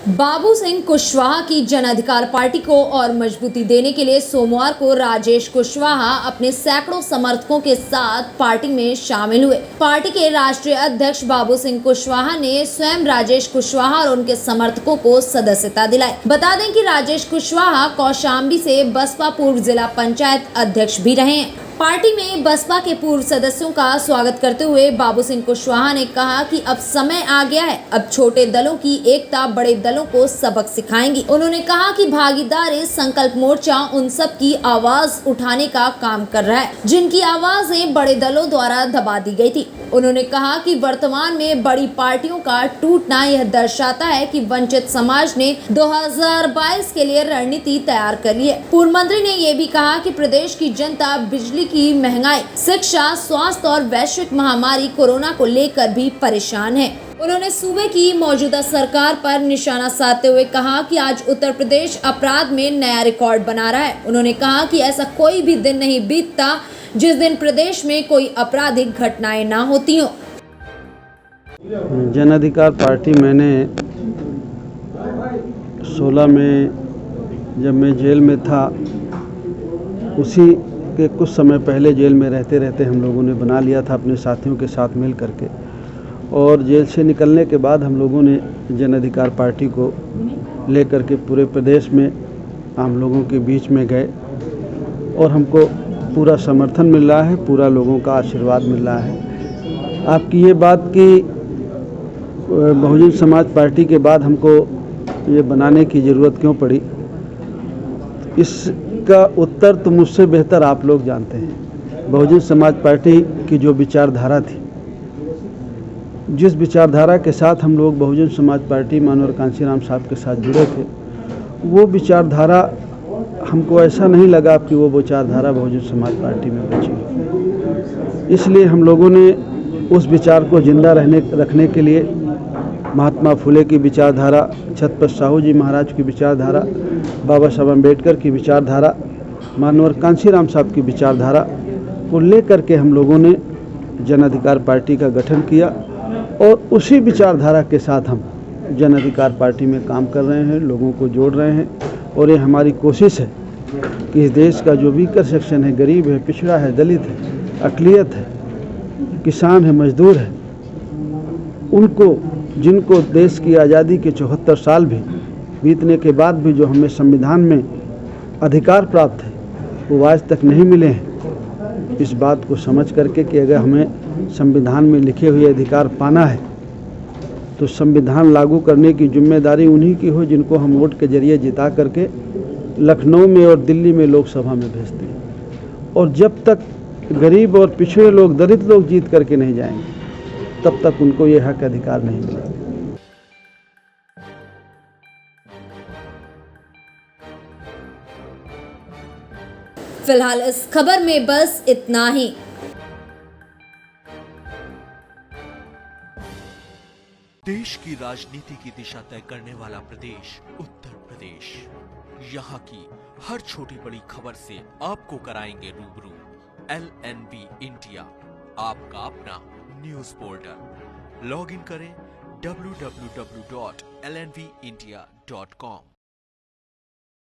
बाबू सिंह कुशवाहा की जन अधिकार पार्टी को और मजबूती देने के लिए सोमवार को राजेश कुशवाहा अपने सैकड़ों समर्थकों के साथ पार्टी में शामिल हुए। पार्टी के राष्ट्रीय अध्यक्ष बाबू सिंह कुशवाहा ने स्वयं राजेश कुशवाहा और उनके समर्थकों को सदस्यता दिलाई। बता दें कि राजेश कुशवाहा कौशाम्बी से बसपा पूर्व जिला पंचायत अध्यक्ष भी रहे हैं। पार्टी में बसपा के पूर्व सदस्यों का स्वागत करते हुए बाबू सिंह कुशवाहा ने कहा कि अब समय आ गया है, अब छोटे दलों की एकता बड़े दलों को सबक सिखाएंगी। उन्होंने कहा कि भागीदारी संकल्प मोर्चा उन सब की आवाज उठाने का काम कर रहा है जिनकी आवाजें बड़े दलों द्वारा दबा दी गई थी। उन्होंने कहा कि वर्तमान में बड़ी पार्टियों का टूटना यह दर्शाता है कि वंचित समाज ने 2022 के लिए रणनीति तैयार कर ली है। पूर्व मंत्री ने ये भी कहा कि प्रदेश की जनता बिजली की महंगाई, शिक्षा, स्वास्थ्य और वैश्विक महामारी कोरोना को लेकर भी परेशान है। उन्होंने सूबे की मौजूदा सरकार पर निशाना साधते हुए कहा कि आज उत्तर प्रदेश अपराध में नया रिकॉर्ड बना रहा है। उन्होंने कहा कि ऐसा कोई भी दिन नहीं बीतता जिस दिन प्रदेश में कोई आपराधिक घटनाएं ना होती हो। जन अधिकार पार्टी मैंने 16 में जब मैं जेल में था, उसी के कुछ समय पहले जेल में रहते रहते हम लोगों ने बना लिया था अपने साथियों के साथ मिल करके। और जेल से निकलने के बाद हम लोगों ने जन अधिकार पार्टी को लेकर के पूरे प्रदेश में आम लोगों के बीच में गए और हमको पूरा समर्थन मिल रहा है, पूरा लोगों का आशीर्वाद मिल रहा है। आपकी ये बात कि बहुजन समाज पार्टी के बाद हमको ये बनाने की ज़रूरत क्यों पड़ी, इसका उत्तर तो मुझसे बेहतर आप लोग जानते हैं। बहुजन समाज पार्टी की जो विचारधारा थी, जिस विचारधारा के साथ हम लोग बहुजन समाज पार्टी मानवर कांशीराम साहब के साथ जुड़े थे, वो विचारधारा हमको ऐसा नहीं लगा कि वो विचारधारा बहुजन समाज पार्टी में बची। इसलिए हम लोगों ने उस विचार को जिंदा रखने के लिए महात्मा फुले की विचारधारा, छत्रपति साहू जी महाराज की विचारधारा, बाबा साहब अम्बेडकर की विचारधारा, मानवर कांशीराम साहब की विचारधारा को लेकर के हम लोगों ने जन अधिकार पार्टी का गठन किया और उसी विचारधारा के साथ हम जन अधिकार पार्टी में काम कर रहे हैं, लोगों को जोड़ रहे हैं। और ये हमारी कोशिश है कि इस देश का जो वीकर सेक्शन है, गरीब है, पिछड़ा है, दलित है, अक़लियत है, किसान है, मजदूर है, उनको, जिनको देश की आज़ादी के 74 साल भी बीतने के बाद भी जो हमें संविधान में अधिकार प्राप्त है वो आज तक नहीं मिले हैं। इस बात को समझ करके कि अगर हमें संविधान में लिखे हुए अधिकार पाना है तो संविधान लागू करने की जिम्मेदारी उन्हीं की हो जिनको हम वोट के जरिए जिता करके लखनऊ में और दिल्ली में लोकसभा में भेजते हैं। और जब तक गरीब और पिछड़े लोग, दलित लोग जीत करके नहीं जाएंगे, तब तक उनको ये हक अधिकार नहीं मिलेगा। फिलहाल इस खबर में बस इतना ही। देश की राजनीति की दिशा तय करने वाला प्रदेश उत्तर प्रदेश। यहाँ की हर छोटी बड़ी खबर से आपको कराएंगे रूबरू। LNV इंडिया, आपका अपना न्यूज पोर्टल। लॉग इन करें www.lnvindia.com।